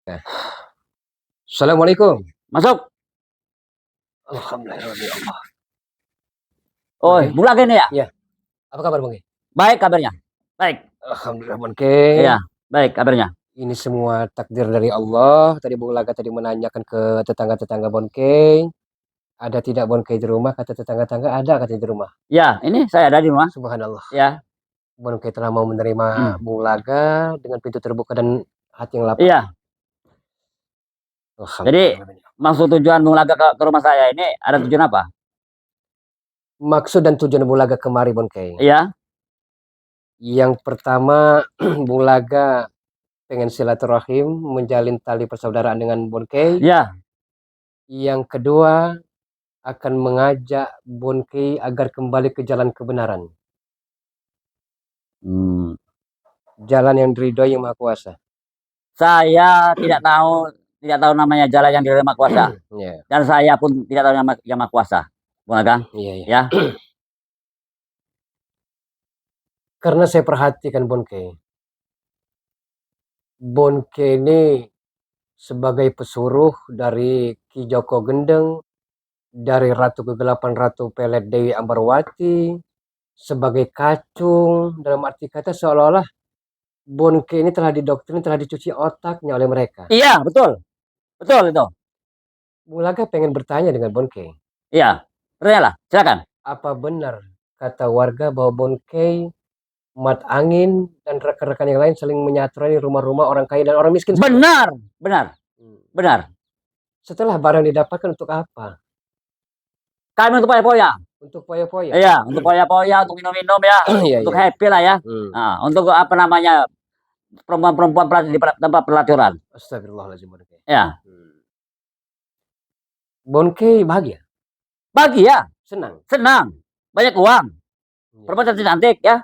Nah, Assalamualaikum. Masuk. Alhamdulillah. Oh, Oke. Bung Lagi nih ya? Iya. Apa kabar Bang? Baik kabarnya. Baik. Alhamdulillah Bang. Iya, baik kabarnya. Ini semua takdir dari Allah. Tadi Bung Laga tadi menanyakan ke tetangga-tetangga Bonkeng, ada tidak Bonkeng di rumah? Kata tetangga-tetangga ada katanya di rumah. Ya, ini saya ada di rumah. Subhanallah. Ya. Bonkeng telah mau menerima Bung Laga dengan pintu terbuka dan hati yang lapang. Iya. Jadi Alhamdulillah. maksud tujuan Bung Laga ke rumah saya ini ada tujuan apa? Maksud dan tujuan Bung Laga kemari Bonkeng. Iya. Yang pertama Bung Laga pengen silaturahim, menjalin tali persaudaraan dengan Bonkeng. Iya. Yang kedua akan mengajak Bonkeng agar kembali ke jalan kebenaran. Jalan yang diridhoi yang Maha Kuasa. Saya tidak tahu namanya jalan yang diridhoi Maha Kuasa. Yeah. Dan saya pun tidak tahu nama yang Maha Kuasa. Bung Laga. Iya. Ya. Karena saya perhatikan Bonkeng. Bonkeng ini sebagai pesuruh dari Ki Joko Gendeng, dari Ratu Kegelapan Ratu Pelet Dewi Ambarwati, sebagai kacung, dalam arti kata seolah-olah Bonkeng ini telah didoktrin, telah dicuci otaknya oleh mereka. Iya, betul. Betul itu. Bung Laga pengen bertanya dengan Bonkeng. Iya, bertanyalah, silakan. Apa benar kata warga bahwa Bonkeng, Mat Angin, dan rekan-rekan yang lain saling menyatroni rumah-rumah orang kaya dan orang miskin? Benar, benar, benar. Setelah barang didapatkan untuk apa? Kami untuk poya-poya. Untuk poya-poya. Iya, untuk poya-poya, untuk minum-minum ya, untuk happy lah ya. Nah, untuk apa namanya perempuan-perempuan di tempat pelaturan. Astagfirullahaladzim. Ya. Bonkeng bahagia. Bahagia. Senang. Senang. Banyak uang. Perempuan cantik ya.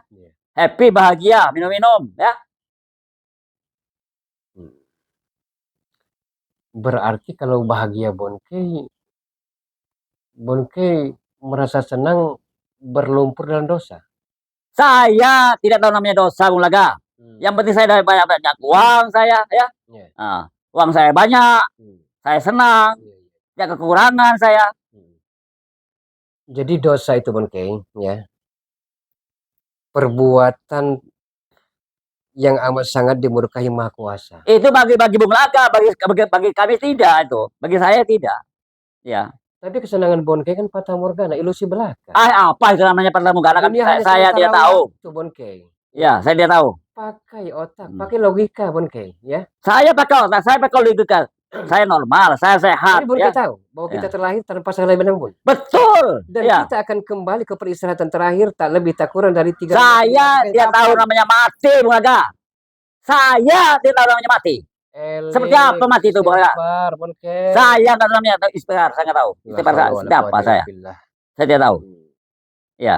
Happy, bahagia, minum-minum ya. Berarti kalau bahagia Bonkeng merasa senang berlumpur dalam dosa. Saya tidak tahu namanya dosa, Bung Laga. Yang penting saya ada banyak uang saya ya. Nah, uang saya banyak. Saya senang. Tidak kekurangan saya. Jadi dosa itu Bonkeng ya. Perbuatan yang amat sangat dimurkahi Maha Kuasa. Itu bagi Bung Laga, bagi kami tidak itu. Bagi saya tidak. Ya. Tapi kesenangan Bonkeng kan fata morgana, ilusi belaka. Apa itu namanya fata morgana? Kan saya tidak tahu. Bonkeng. Ya, saya tidak tahu. Pakai otak, pakai logika Bonkeng ya. Saya pakai otak, saya pakai logika. Saya normal, saya sehat. Jadi Bonkeng tahu bahwa kita terlahir tanpa salah menembun. Betul. Dan kita akan kembali ke peristirahatan terakhir tak lebih tak kurang dari 3 Saya tidak tahu namanya mati, Bung Laga. Saya tidak tahu namanya mati. Seperti apa mati itu, Bung Laga? Saya nggak tahu namanya istighfar, saya nggak tahu. Istighfar seperti apa saya? Saya tidak tahu. Ya.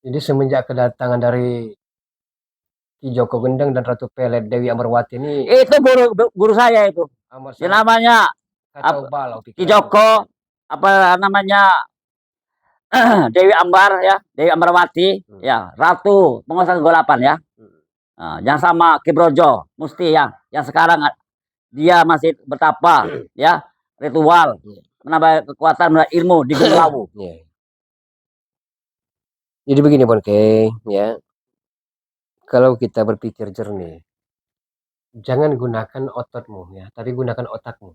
Jadi semenjak kedatangan dari Ki Joko Gendeng dan Ratu Pelet Dewi Ambarwati ini, itu guru saya itu. Yang namanya Ki Joko, apa namanya Dewi Ambar ya, Dewi Ambarwati ya, Ratu penguasa kegelapan ya. Nah, yang sama Ki Brojo Musti ya, yang sekarang dia masih bertapa ya, ritual menambah kekuatan, menambah ilmu di Gunung Lawu. Jadi begini Bonkeng ya, kalau kita berpikir jernih, jangan gunakan ototmu ya, tapi gunakan otakmu.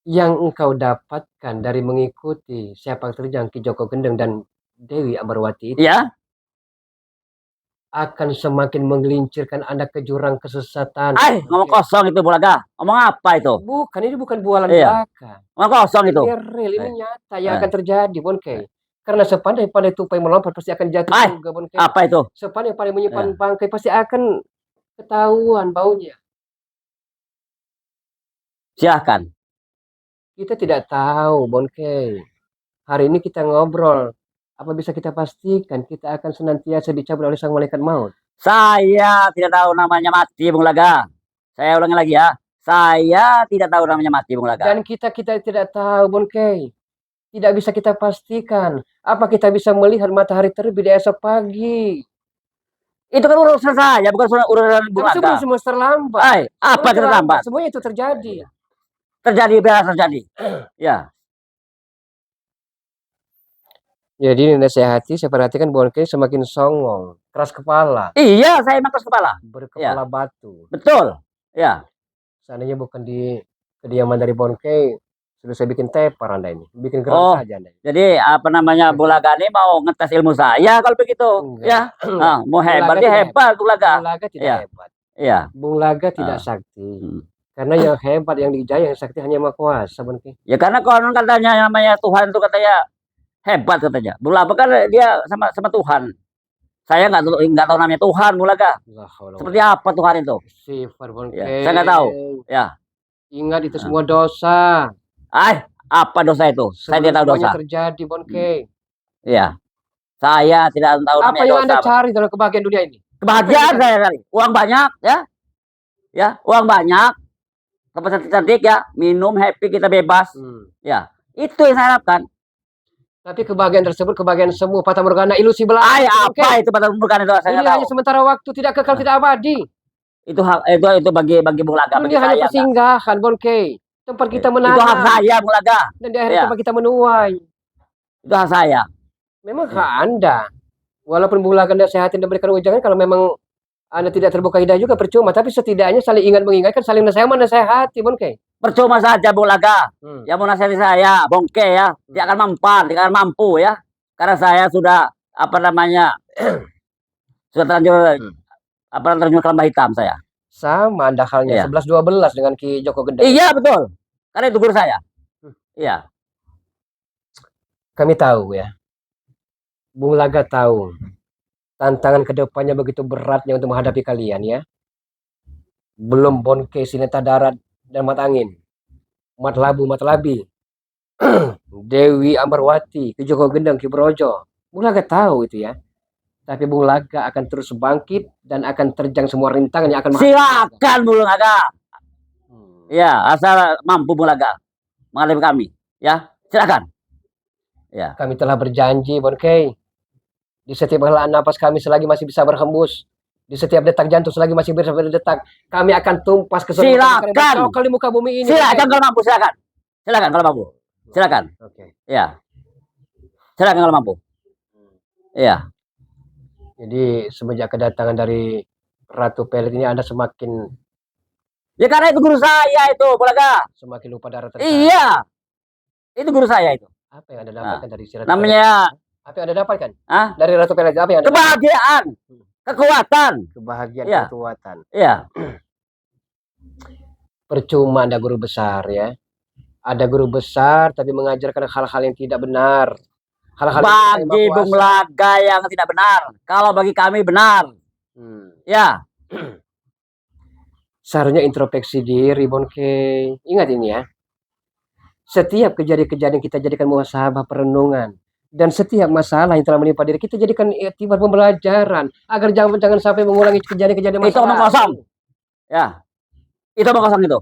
Yang engkau dapatkan dari mengikuti sepak terjang Ki Joko Gendeng dan Dewi Ambarwati itu ya, akan semakin menggelincirkan Anda ke jurang kesesatan. Ngomong kosong itu, Bung Laga. Ngomong apa itu? Bukan, ini bukan bualan belaka. Ngomong kosong itu. Ini real, ini nyata yang akan terjadi Bonkeng. Karena sepandai-pandai tupai melompat pasti akan jatuh juga Bonkeng. Apa itu? Sepandai-pandai menyimpan bangkai pasti akan ketahuan baunya. Silahkan. Kita tidak tahu Bonkeng. Hari ini kita ngobrol. Apa bisa kita pastikan kita akan senantiasa dicabut oleh sang malaikat maut? Saya tidak tahu namanya mati, Bung Laga. Saya ulangi lagi ya. Saya tidak tahu namanya mati, Bung Laga. Dan kita tidak tahu Bonkeng. Tidak bisa kita pastikan. Apa kita bisa melihat matahari terbit di esok pagi? Itu kan urusan saya, bukan urusan Bung Tapi Laga. semua terlambat. Apa terlambat? Semuanya itu terjadi. Terjadi biasa terjadi. Ya. Jadi nasihati, saya perhatikan Bonke semakin songong, keras kepala. Iya, saya emang keras kepala. Berkepala batu. Betul. Ya. Seandainya bukan di kediaman dari Bonke, sudah saya bikin tepar Anda ini. Bikin gerak saja Anda. Jadi apa namanya Bung Laga ini mau ngetes ilmu saya kalau begitu. Ya. Mau hebat dia hebat Bung Laga. Bung Laga tidak hebat. Iya. Bung Laga tidak sakti. Karena yang hebat, yang dijaya, yang sakti hanya Maha Kuasa, Bonke. Ya karena konon katanya namanya Tuhan itu katanya hebat katanya. Bung Laga kan dia sama Tuhan. Saya nggak tahu namanya Tuhan Bung Laga. Seperti apa Tuhan itu? Sifat Bonke. Saya nggak tahu. Ya. Ingat itu semua dosa. Apa dosa itu? Saya tidak tahu dosa. Terjadi Bonke. Iya. Saya tidak tahu apa yang dosa. Anda cari dalam kebahagiaan dunia ini? Kebahagiaan saya cari. Uang banyak ya. Ya, uang banyak. Tempat cantik ya, minum happy kita bebas. Ya. Itu yang saya harapkan. Tapi kebahagiaan tersebut kebahagiaan semu, fata morgana, ilusi belaka. Apa itu fata morgana itu? Saya hanya sementara waktu, tidak kekal, tidak abadi. Itu bagi Bung Laga. Ini hanya persinggahan, Bonke. Tempat kita menanam. Itu hak saya, Bung Laga. Dan di akhir tempat kita menuai. Itu hak saya. Memang hak Anda. Walaupun Bung Laga Anda sehatin dan berikan ujangan, kalau memang Anda tidak terbuka hidayah juga percuma. Tapi setidaknya saling ingat mengingatkan, saling nasihati, Bonke. Percuma saja Bung Laga. Yang mau nasihati saya, Bonke ya. Dia akan mempan, dia akan mampu ya. Karena saya sudah apa namanya sudah terlanjur kelambah hitam saya. Sama Anda halnya 11-12 dengan Ki Joko Gendeng. Iya betul. Karena itu guru saya. Iya. Kami tahu ya. Bung Laga tahu tantangan kedepannya begitu beratnya untuk menghadapi kalian ya. Belum Bonke, Sineta Darat dan Mat Angin, Mat Labu, Mat Labi, Dewi Ambarwati, Ki Joko Gendeng, Ki Brojo. Bung Laga tahu itu ya. Tapi Bung Laga akan terus bangkit dan akan terjang semua rintangan yang akan silakan Bung Laga. Ya, asal mampu Bung Laga menghadapi kami, ya. Silakan. Ya. Kami telah berjanji, Bonke. Di setiap helaan napas kami selagi masih bisa berhembus, di setiap detak jantung selagi masih bisa berdetak, kami akan tumpas ke seluruh silakan di muka bumi ini. Silakan kalau mampu, silakan. Silakan kalau mampu. Silakan. Oke. Ya. Silakan kalau mampu. Iya. Jadi semenjak kedatangan dari Ratu Pelet ini Anda semakin ya karena itu guru saya itu, Bung Laga. Semakin lupa darah tercari. Iya. Itu guru saya itu. Apa yang Anda dapatkan dari si Ratu namanya Pelet? Apa yang Anda dapatkan? Dari Ratu Pelet apa yang Anda kebahagiaan, kekuatan. Kebahagiaan, ya. Kekuatan. Iya. Percuma Anda guru besar ya. Ada guru besar tapi mengajarkan hal-hal yang tidak benar. Hal-hal bagi Bung Laga yang tidak benar. Kalau bagi kami benar. Ya. Seharusnya introspeksi diri, Bonke. Ingat ini ya. Setiap kejadian-kejadian kita jadikan muhasabah perenungan. Dan setiap masalah yang telah menimpa diri kita jadikan iktibar pembelajaran. Agar jangan sampai mengulangi kejadian-kejadian masalah. Itu omong kosong. Ya. Itu omong kosong itu.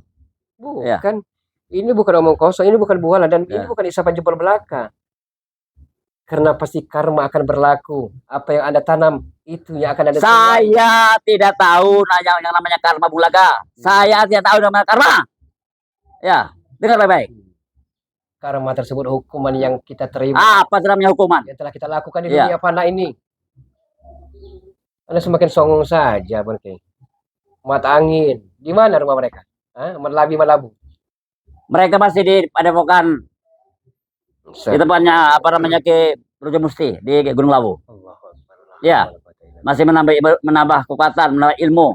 Bukan. Ya. Ini bukan omong kosong. Ini bukan buala. Dan ini bukan isapan jempol belaka. Karena pasti karma akan berlaku. Apa yang Anda tanam, itu yang akan Anda saya tidak tahu yang namanya karma, Bung Laga. Saya tidak tahu namanya karma. Ya, dengar baik-baik. Karma tersebut hukuman yang kita terima. Apa namanya hukuman? Yang telah kita lakukan di dunia fana ini. Anda semakin songong saja, Bonke. Mat Angin. Di mana rumah mereka? Mat Labi, Mat Labu. Mereka masih di Padepokan. Di tempatnya apa namanya ke Brojo Musti di Gunung Lawu. Ya, masih menambah kekuatan, menambah ilmu.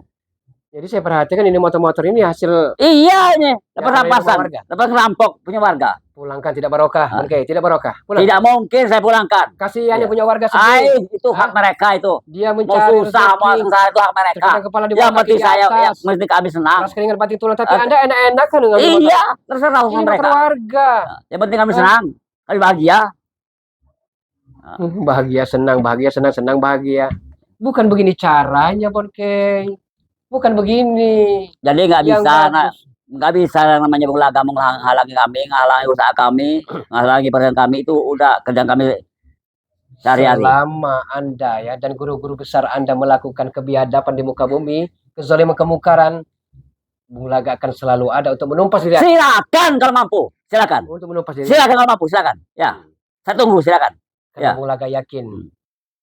Jadi saya perhatikan ini motor-motor ini hasil ini dapat rampasan, dapat rampok punya warga. Pulangkan tidak barokah, Oke, tidak barokah. Tidak mungkin saya pulangkan. Kasihan yang punya warga sendiri. Itu hak mereka itu. Dia mencari susah, mau sengsara itu hak mereka. Yang penting saya, yang penting kami senang. Keras keringat batin tulang, tapi Anda enak-enak kan dengan iya, terserah urusan mereka. Warga. Yang penting kami senang. Kami bahagia. Bahagia, senang, senang, bahagia. Bukan begini caranya, Bonke. Bukan begini. Jadi nggak bisa namanya Bung Laga menghalangi kami, menghalangi usaha kami, menghalangi pekerjaan kami itu udah kerjaan kami sehari-hari. Selama Anda ya dan guru-guru besar Anda melakukan kebiadaban di muka bumi, kezaliman kemungkaran, Bung Laga akan selalu ada untuk menumpas diri. Silakan kalau mampu, silakan. Untuk menumpas diri. Silakan kalau mampu, silakan. Ya, saya tunggu, silakan. Karena Ya. Bung Laga yakin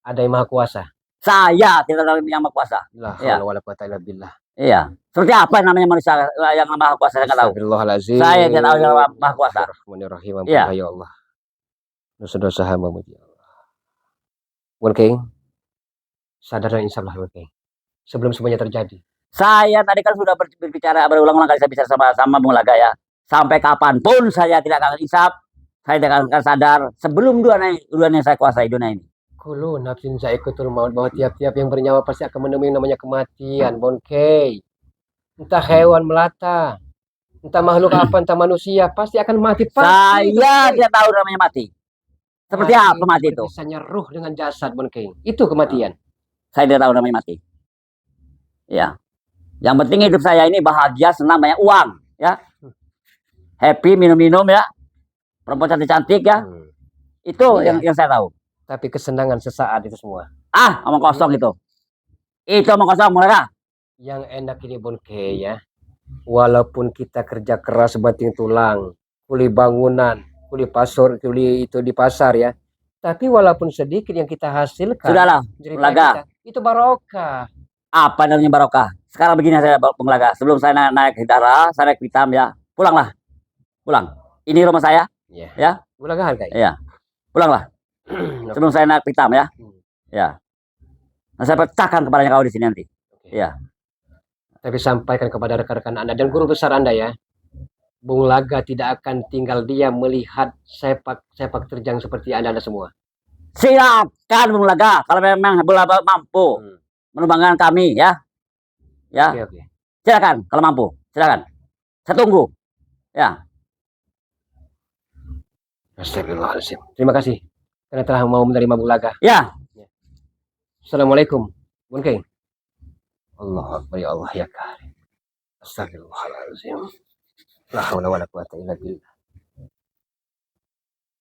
ada yang maha kuasa. Saya tidak tahu yang maha kuasa. La Ya. haula wala quwata illa billah. Iya. Seperti apa namanya manusia yang maha kuasa, saya nggak tahu. Astagfirullahaladzim. Saya tidak tahu yang maha kuasa. Bismillahirrahmanirrahim. Iya. Ya Allah. Dosa-dosa hamba-Mu ya Allah. Bun King, sadar dan insaf lah Bun King. Sebelum semuanya terjadi. Saya tadi kan sudah berbicara berulang-ulang kali saya bicara sama Bung Laga ya. Sampai kapanpun saya tidak akan insaf, saya tidak akan sadar sebelum dunia yang saya kuasai dunia ini. Kullu nafsin za'iqatul maut, bahwa tiap-tiap yang bernyawa pasti akan menemui namanya kematian, Bun King. Entah hewan melata, entah makhluk apa, entah manusia, pasti akan mati. Pasti, Saya tidak tahu namanya mati. Seperti apa mati itu? Misalnya ruh dengan jasad, Bun King. Itu kematian. Saya tidak tahu namanya mati. Ya. Yang penting hidup saya ini bahagia, senang, banyak uang, ya. Happy, minum-minum ya. Perempuan cantik-cantik ya. Itu Iya. yang saya tahu. Tapi kesenangan sesaat itu semua. Ah, omong kosong itu. Itu omong kosong, mereka. Yang enak ini Bun King ya. Walaupun kita kerja keras banting tulang, kuli bangunan, kuli pasar, kuli itu di pasar ya. Tapi walaupun sedikit yang kita hasilkan, Sudahlah, Laga. Itu barokah. Apa namanya barokah? Sekarang begini saya Bung Laga. Sebelum saya naik hidara, saya naik hitam ya. Pulanglah. Pulang. Ini rumah saya. Iya. Ya. Bung Laga hargai. Iya. Pulanglah. Sebelum saya naik hitam ya. Ya. Nah, saya pecahkan kepalanya kau di sini nanti. Iya. Tapi sampaikan kepada rekan-rekan Anda dan guru besar Anda ya. Bung Laga tidak akan tinggal diam melihat sepak terjang seperti Anda semua. Silakan Bung Laga kalau memang bola mampu menumbangkan kami ya. Ya. Oke. Silakan kalau mampu. Silakan. Saya tunggu. Ya. Astagfirullahaladzim. Terima kasih karena telah mau menerima Bung Laga. Ya. Assalamualaikum, Bun King. Allah Akbar ya Allah ya Karim. Astagfirullahaladzim. La haula wala quwata illa billah.